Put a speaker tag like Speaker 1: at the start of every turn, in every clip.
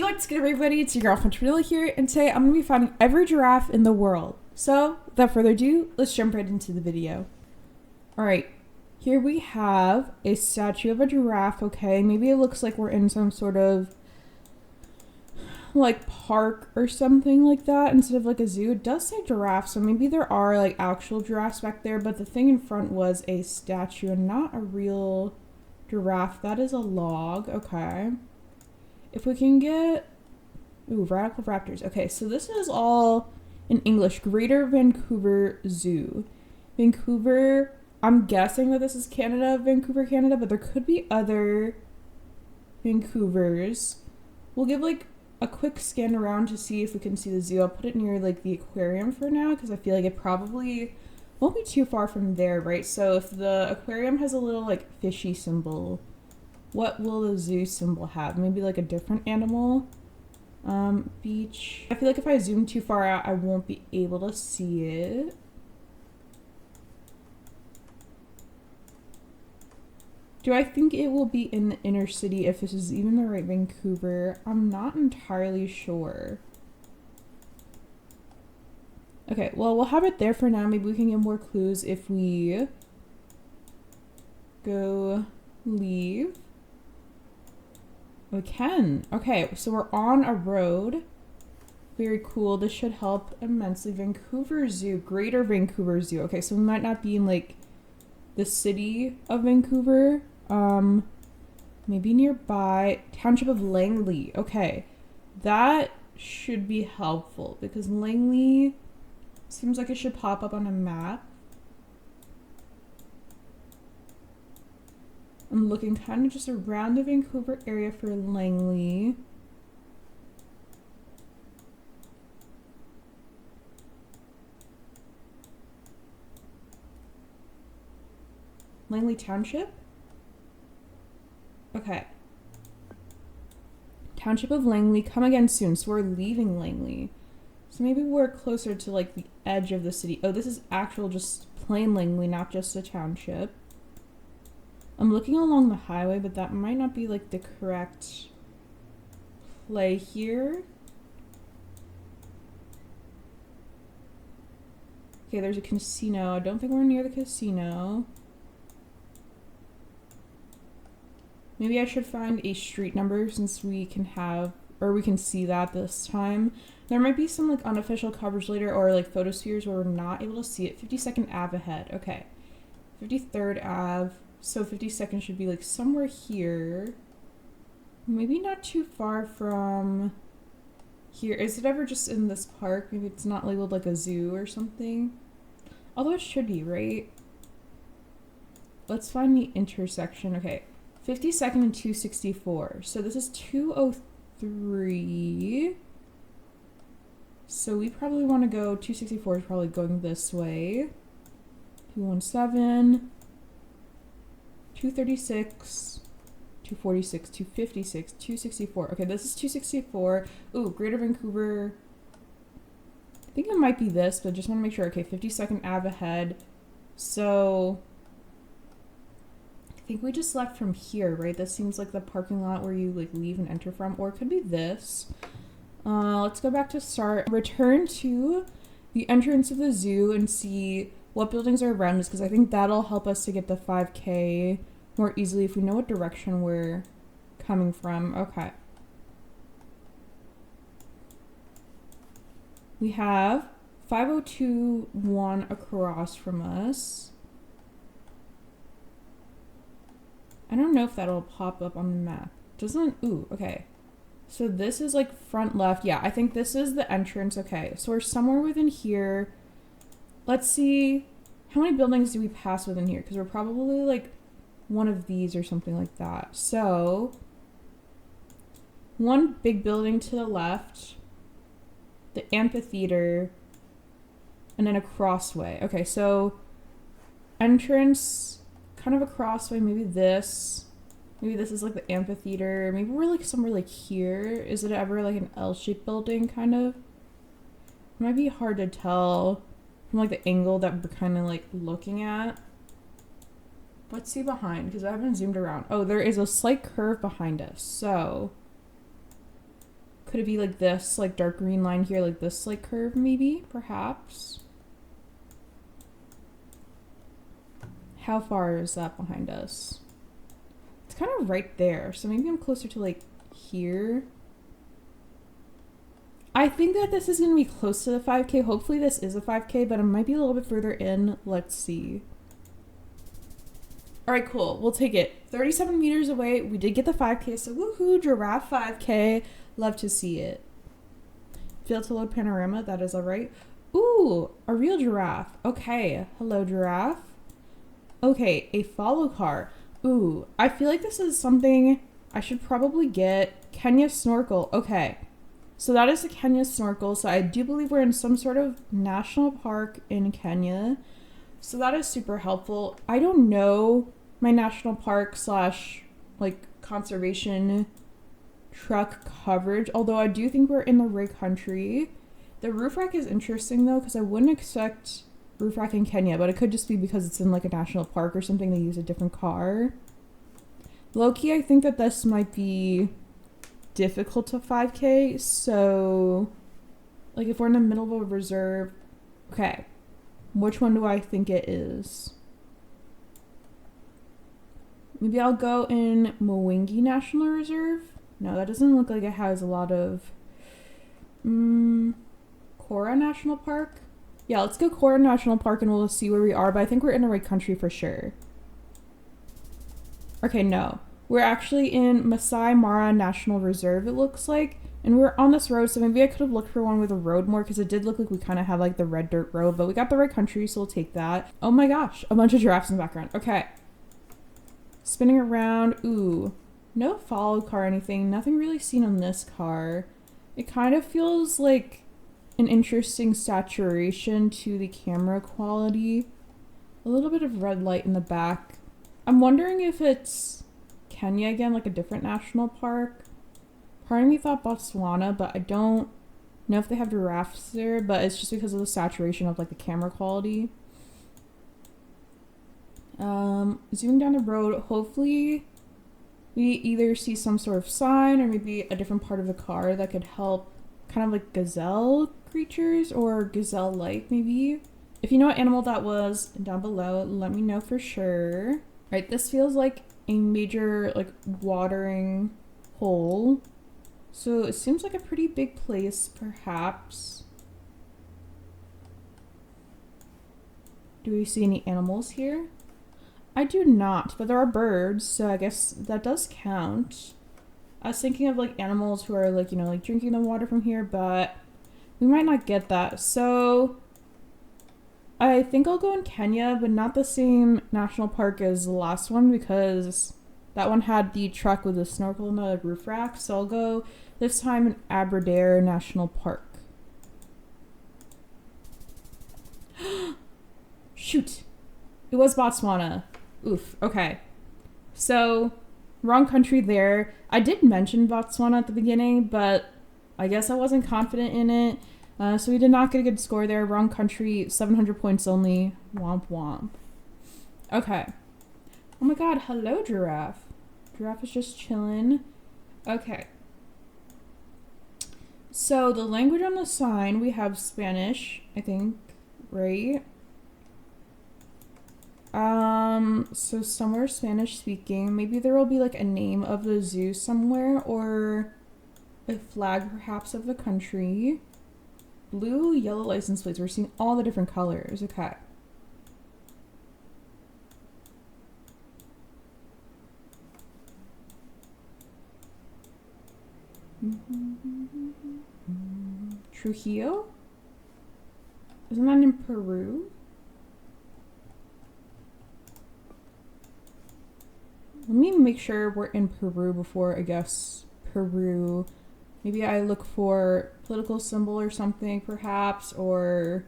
Speaker 1: What's good, everybody? It's your girlfriend Trinilla here, and today I'm going to be finding every giraffe in the world. So, without further ado, let's jump right into the video. Alright, here we have a statue of a giraffe, okay? Maybe it looks like we're in some sort of, like, park or something like that instead of, like, a zoo. It does say giraffe, so maybe there are, like, actual giraffes back there, but the thing in front was a statue and not a real giraffe. That is a log, okay. If we can get... Ooh, radical raptors. Okay, so this is all in English. Greater Vancouver Zoo. Vancouver, I'm guessing that this is Canada, Vancouver, Canada, but there could be other Vancouvers. We'll give, like, a quick scan around to see if we can see the zoo. I'll put it near, like, the aquarium for now, because I feel like it probably won't be too far from there, right? So if the aquarium has a little, like, fishy symbol, what will the zoo symbol have? Maybe like a different animal? Beach. I feel like if I zoom too far out, I won't be able to see it. Do I think it will be in the inner city if this is even the right Vancouver? I'm not entirely sure. Okay, well, we'll have it there for now. Maybe we can get more clues if we go leave. We can. Okay, so we're on a road. Very cool. This should help immensely. Vancouver Zoo, Greater Vancouver Zoo. Okay, so we might not be in like the city of Vancouver. Maybe nearby. Township of Langley. Okay, that should be helpful because Langley seems like it should pop up on a map. I'm looking kind of just around the Vancouver area for Langley. Langley Township? Okay. Township of Langley, come again soon. So we're leaving Langley. So maybe we're closer to like the edge of the city. Oh, this is actual just plain Langley, not just a township. I'm looking along the highway, but that might not be like the correct play here. Okay, there's a casino. I don't think we're near the casino. Maybe I should find a street number since we can have, or we can see that this time. There might be some like unofficial coverage later or like photospheres where we're not able to see it. 52nd Ave ahead. Okay. 53rd Ave. So 52nd should be like somewhere here. Maybe not too far from here. Is it ever just in this park? Maybe it's not labeled like a zoo or something. Although it should be, right? Let's find the intersection. Okay. 52nd and 264. So this is 203. So we probably want to go, 264 is probably going this way. 217. 236, 246, 256, 264. Okay, this is 264. Ooh, Greater Vancouver. I think it might be this, but just want to make sure. Okay, 52nd Ave ahead. So I think we just left from here, right? This seems like the parking lot where you like leave and enter from, or it could be this. Let's go back to start. Return to the entrance of the zoo and see what buildings are around us, because I think that'll help us to get the 5K more easily if we know what direction we're coming from. Okay. We have 5021 across from us. I don't know if that'll pop up on the map. Doesn't, ooh, okay. So this is like front left. Yeah, I think this is the entrance. Okay, so we're somewhere within here. Let's see, how many buildings do we pass within here? Because we're probably like one of these or something like that. So, one big building to the left, the amphitheater, and then a crossway. Okay, so entrance, kind of a crossway, maybe this. Maybe this is like the amphitheater. Maybe we're like somewhere like here. Is it ever like an L-shaped building, kind of? It might be hard to tell from like the angle that we're kind of like looking at. Let's see behind, because I haven't zoomed around. Oh, there is a slight curve behind us. So Could it be like this, like dark green line here, like this, like curve maybe, perhaps? How far is that behind us? It's kind of right there, so maybe I'm closer to like here. I think that this is going to be close to the 5K. Hopefully this is a 5K, but it might be a little bit further in. Let's see. All right, cool. We'll take it. 37 meters away. We did get the 5K, so woohoo, giraffe 5K. Love to see it. Fail to load panorama. That is all right. Ooh, a real giraffe. Okay. Hello, giraffe. Okay, a follow car. Ooh, I feel like this is something I should probably get. Kenya snorkel. Okay. So that is the Kenya snorkel. So I do believe we're in some sort of national park in Kenya. So that is super helpful. I don't know my national park slash like conservation truck coverage, although I do think we're in the right country. The roof rack is interesting though, because I wouldn't expect roof rack in Kenya, but it could just be because it's in like a national park or something. They use a different car. Low-key, I think that this might be difficult to 5K, so like if we're in the middle of a reserve, okay, which one do I think it is? Maybe I'll go in Mwingi National Reserve. No, that doesn't look like it has a lot of Kora National Park. Yeah, let's go Kora National Park and we'll see where we are, but I think we're in the right country for sure. Okay, no. We're actually in Masai Mara National Reserve, it looks like. And we're on this road, so maybe I could have looked for one with a road more, because it did look like we kind of have like the red dirt road, but we got the right country, so we'll take that. Oh my gosh, a bunch of giraffes in the background. Okay. Spinning around. Ooh. No follow car or anything. Nothing really seen on this car. It kind of feels like an interesting saturation to the camera quality. A little bit of red light in the back. I'm wondering if it's Kenya again, like a different national park. Part of me thought Botswana, but I don't know if they have giraffes there, but it's just because of the saturation of like the camera quality. Zooming down the road, hopefully we either see some sort of sign or maybe a different part of the car that could help kind of like gazelle creatures or gazelle-like maybe. If you know what animal that was down below, let me know for sure. All right, this feels like a major like watering hole. So it seems like a pretty big place, perhaps. Do we see any animals here? I do not, but there are birds, so I guess that does count. I was thinking of like animals who are like, you know, like drinking the water from here, but we might not get that. So I think I'll go in Kenya, but not the same national park as the last one, because that one had the truck with the snorkel and the roof rack. So I'll go this time in Aberdare National Park. Shoot. It was Botswana. Oof. Okay. So, wrong country there. I did mention Botswana at the beginning, but I guess I wasn't confident in it. So we did not get a good score there. Wrong country, 700 points only. Womp womp. Okay. Oh my god, hello, Giraffe. Giraffe is just chilling. Okay. So the language on the sign, we have Spanish, I think, right? So somewhere Spanish speaking. Maybe there will be like a name of the zoo somewhere, or a flag perhaps of the country. Blue, yellow license plates. We're seeing all the different colors. Okay. Trujillo? Isn't that in Peru? Let me make sure we're in Peru before I guess Peru. Maybe I look for political symbol or something perhaps, or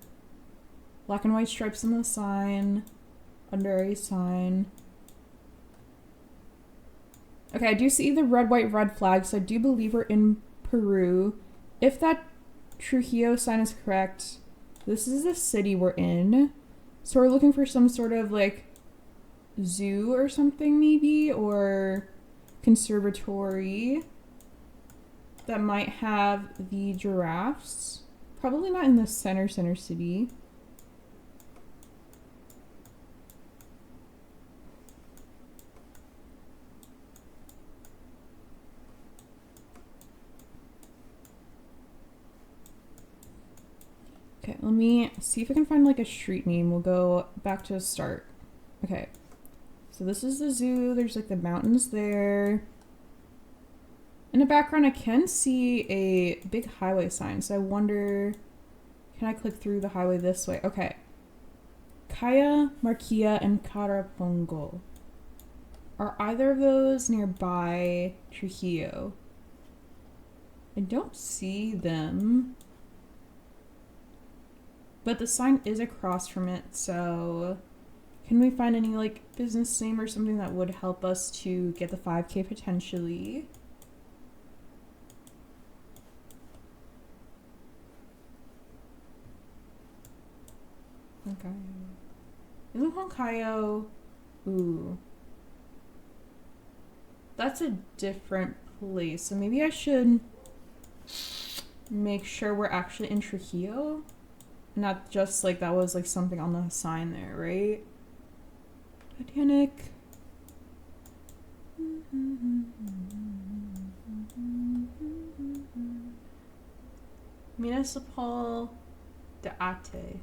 Speaker 1: black and white stripes on the sign, under a sign. Okay, I do see the red, white, red flag, so I do believe we're in Peru. If that Trujillo sign is correct, this is the city we're in. So we're looking for some sort of like zoo or something maybe, or conservatory. that might have the giraffes. Probably not in the center city. Okay, let me see if I can find like a street name. We'll go back to the start. Okay, so this is the zoo. There's like the mountains there. In the background, I can see a big highway sign. So I wonder, can I click through the highway this way? Okay. Kaya, Marquia, and Carapongo. Are either of those nearby Trujillo? I don't see them. But the sign is across from it, so can we find any like business name or something that would help us to get the 5K potentially? Okay. Isn't Honkayo? Ooh. That's a different place, so maybe I should make sure we're actually in Trujillo. Not just like that was like something on the sign there, right? Titanic. Municipal de Ate.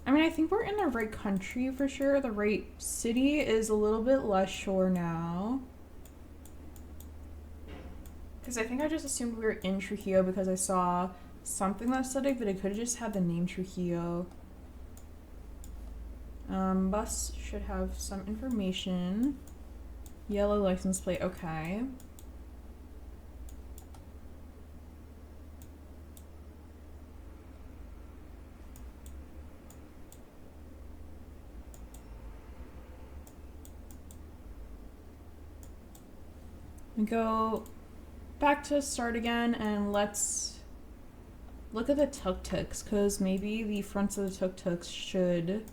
Speaker 1: I mean, I think we're in the right country for sure. The right city is a little bit less sure now. Because I think I just assumed we were in Trujillo because I saw something that said it, but it could have just had the name Trujillo. Bus should have some information. Yellow license plate, okay. We go back to start again and let's look at the tuk-tuks because maybe the fronts of the tuk-tuks should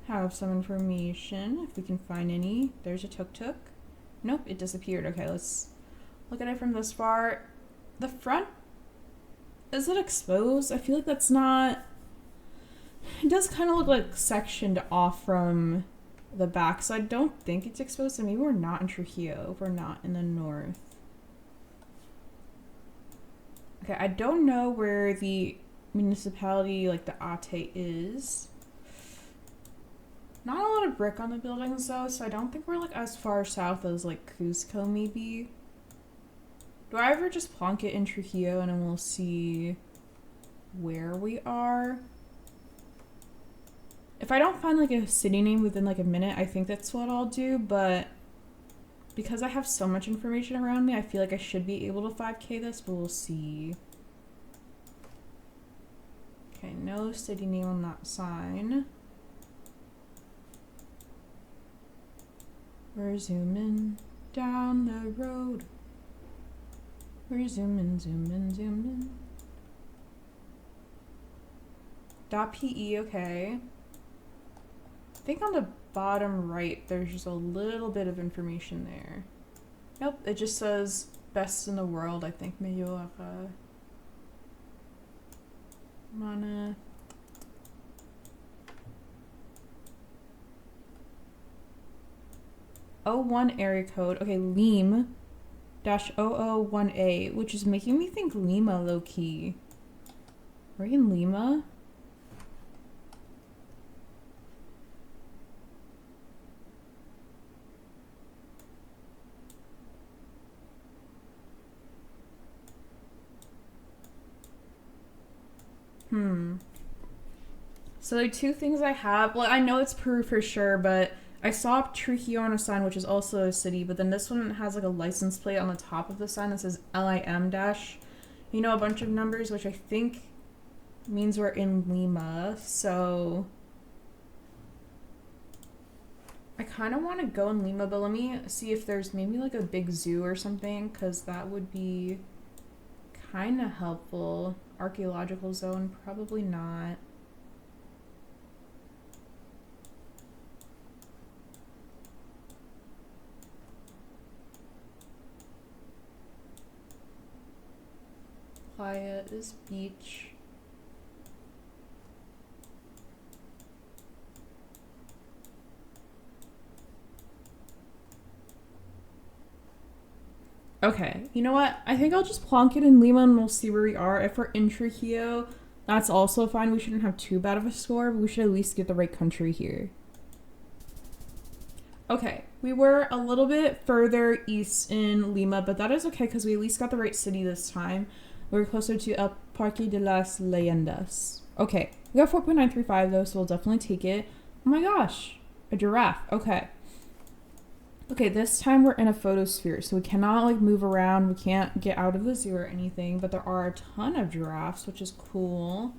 Speaker 1: have some information if we can find any. There's a tuk-tuk. Nope, it disappeared. Okay, let's look at it from this far. The front, is it exposed? I feel like that's not, it does kind of look like sectioned off from the back, so I don't think it's exposed. So maybe we're not in Trujillo if we're not in the north. Okay, I don't know where the municipality, like the Ate, is. Not a lot of brick on the buildings though, so I don't think we're like as far south as like Cusco maybe. Do I ever just plonk it in Trujillo and then we'll see where we are? If I don't find like a city name within like a minute, I think that's what I'll do, but because I have so much information around me, I feel like I should be able to 5K this, but we'll see. Okay, no city name on that sign. We're zooming down the road. We're zooming. .pe, okay. I think on the bottom right, there's just a little bit of information there. Nope, it just says best in the world, I think. Melhor. Mana. .01 area code. Okay, Lim -001A, which is making me think Lima low key. Are we in Lima? So there are two things I have. Well, I know it's Peru for sure, but I saw Trujillo on a sign, which is also a city, but then this one has like a license plate on the top of the sign that says LIM dash, you know, a bunch of numbers, which I think means we're in Lima. So I kind of want to go in Lima, but let me see if there's maybe like a big zoo or something, because that would be kind of helpful. Archaeological zone, probably not. playa, it is beach. Okay, you know what? I think I'll just plonk it in Lima and we'll see where we are. If we're in Trujillo, that's also fine. We shouldn't have too bad of a score, but we should at least get the right country here. Okay, we were a little bit further east in Lima, but that is okay because we at least got the right city this time. We're closer to El Parque de las Leyendas. Okay, we got 4.935 though, so we'll definitely take it. Oh my gosh, a giraffe. Okay. Okay, this time we're in a photosphere, so we cannot like move around. We can't get out of the zoo or anything, but there are a ton of giraffes, which is cool.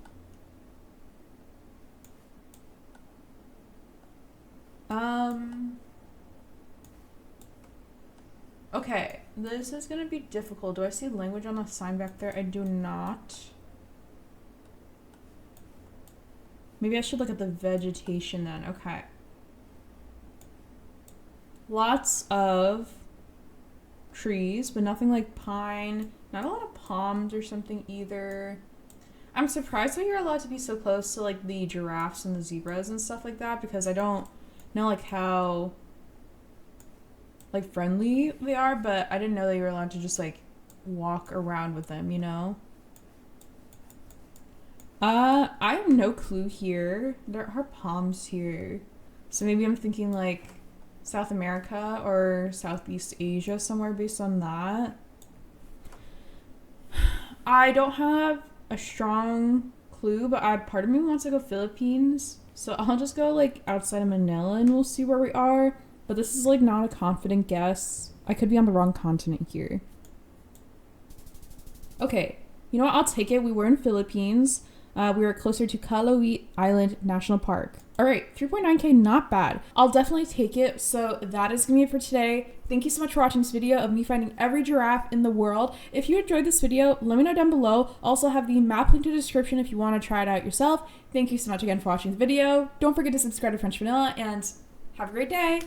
Speaker 1: Okay, this is gonna be difficult. Do I see language on the sign back there? I do not. Maybe I should look at the vegetation then. Okay. Lots of trees, but nothing like pine. Not a lot of palms or something either. I'm surprised that you're allowed to be so close to like the giraffes and the zebras and stuff like that, because I don't know like how like friendly they are, but I didn't know that you were allowed to just like walk around with them, you know? I have no clue here. There are palms here. So maybe I'm thinking like South America or Southeast Asia somewhere based on that. I don't have a strong clue, but part of me wants to go Philippines. So I'll just go like outside of Manila and we'll see where we are. But this is like not a confident guess. I could be on the wrong continent here. Okay, you know what? I'll take it. We were in Philippines. We were closer to Calauit Island National Park. All right, 3.9K, not bad. I'll definitely take it. So that is gonna be it for today. Thank you so much for watching this video of me finding every giraffe in the world. If you enjoyed this video, let me know down below. Also have the map link in the description if you want to try it out yourself. Thank you so much again for watching the video. Don't forget to subscribe to French Vanilla and have a great day.